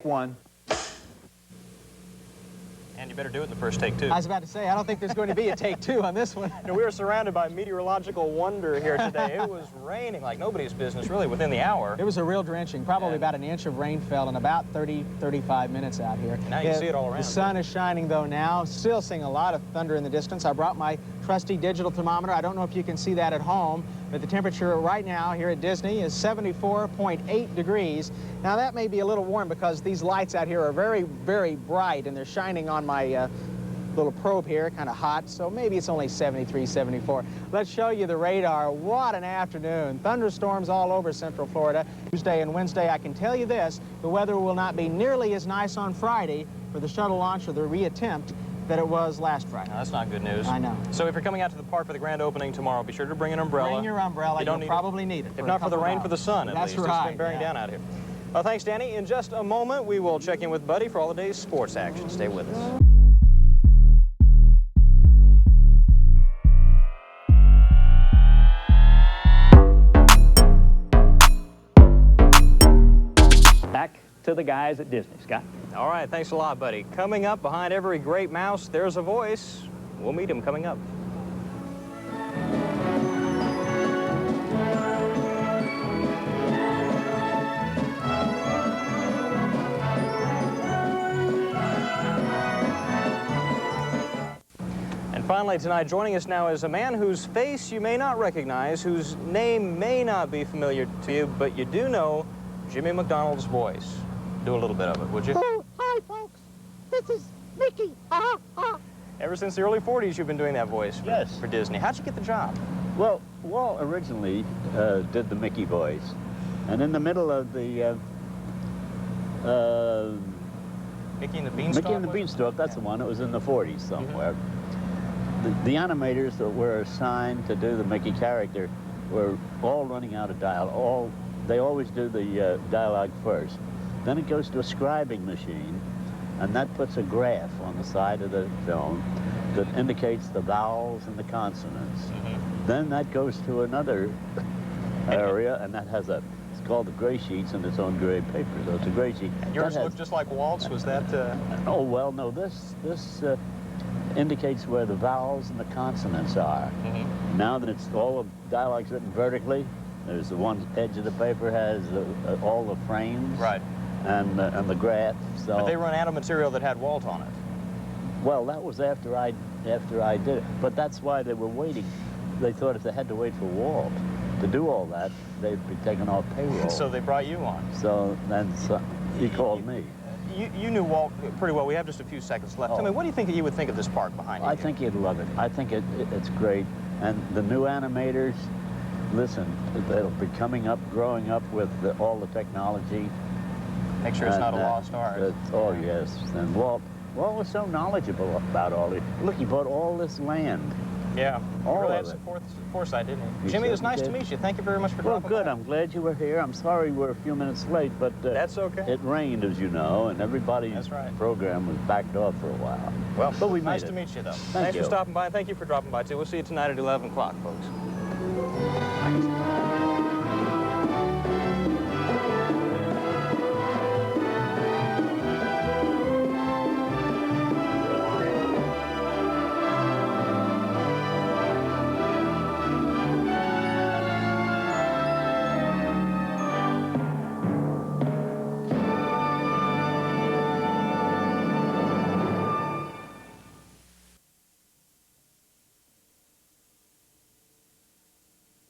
one. And you better do it in the first take, too. I was about to say, I don't think there's going to be a take two on this one. You know, we were surrounded by meteorological wonder here today. It was raining like nobody's business, really, within the hour. It was a real drenching. Probably about an inch of rain fell in about 30, 35 minutes out here. And now you see it all around. The sun is shining, though, now. Still seeing a lot of thunder in the distance. I brought my trusty digital thermometer. I don't know if you can see that at home, but the temperature right now here at Disney is 74.8 degrees. Now, that may be a little warm because these lights out here are very, very bright, and they're shining on my little probe here, kind of hot, so maybe it's only 73, 74. Let's show you the radar. What an afternoon. Thunderstorms all over Central Florida. Tuesday and Wednesday, I can tell you this, the weather will not be nearly as nice on Friday for the shuttle launch or the reattempt that it was last Friday. No, that's not good news. I know. So if you're coming out to the park for the grand opening tomorrow, be sure to bring an umbrella. Bring your umbrella. You'll probably need it. If not for the rain, for the sun, at least. That's right. It's been bearing down out here. Well, thanks, Danny. In just a moment, we will check in with Buddy for all the day's sports action. Stay with us. Back to the guys at Disney, Scott. All right, thanks a lot, buddy. Coming up behind every great mouse, there's a voice. We'll meet him coming up. And finally tonight, joining us now is a man whose face you may not recognize, whose name may not be familiar to you, but you do know Jimmy McDonald's voice. Do a little bit of it, would you? Oh, hi, folks. This is Mickey. Ever since the early 40s, you've been doing that voice Yes. for Disney. How'd you get the job? Well, Walt originally did the Mickey voice, and in the middle of the Mickey and the Beanstalk? Mickey and the was it? Beanstalk, that's the one. It was in the 40s somewhere. The animators that were assigned to do the Mickey character were all running out of dialogue. They always do the dialogue first. Then it goes to a scribing machine, and that puts a graph on the side of the film that indicates the vowels and the consonants. Then that goes to another area, and that has it's called the gray sheets and its own gray paper. So it's a gray sheet. And yours looked just like Walt's? Was that... Oh, well, no, this indicates where the vowels and the consonants are. Now that it's all the dialogue's written vertically, there's the one edge of the paper has all the frames. Right. And the graph. So. But they run out of material that had Walt on it. Well, that was after I did it. But that's why they were waiting. They thought if they had to wait for Walt to do all that, they'd be taken off payroll. So they brought you on. So then he called me. You knew Walt pretty well. We have just a few seconds left. Tell me, what do you think he would think of this park behind you? I think he'd love it. I think it's great. And the new animators, listen, they'll be coming up, growing up with all the technology. Make sure it's not a lost art. Oh, yes. And Walt was so knowledgeable about all this. Look, he bought all this land. Yeah. All really of had it. some foresight, didn't he? He Jimmy, it was certainly nice to did. meet you. Thank you very much for Well, dropping good. by. I'm glad you were here. I'm sorry we're a few minutes late, but That's okay. it rained, as you know, and everybody's That's right. program was backed off for a while. Well, but we nice made to it. meet you, though. Thank Thanks you. for stopping by. Thank you for dropping by, too. We'll see you tonight at 11 o'clock, folks.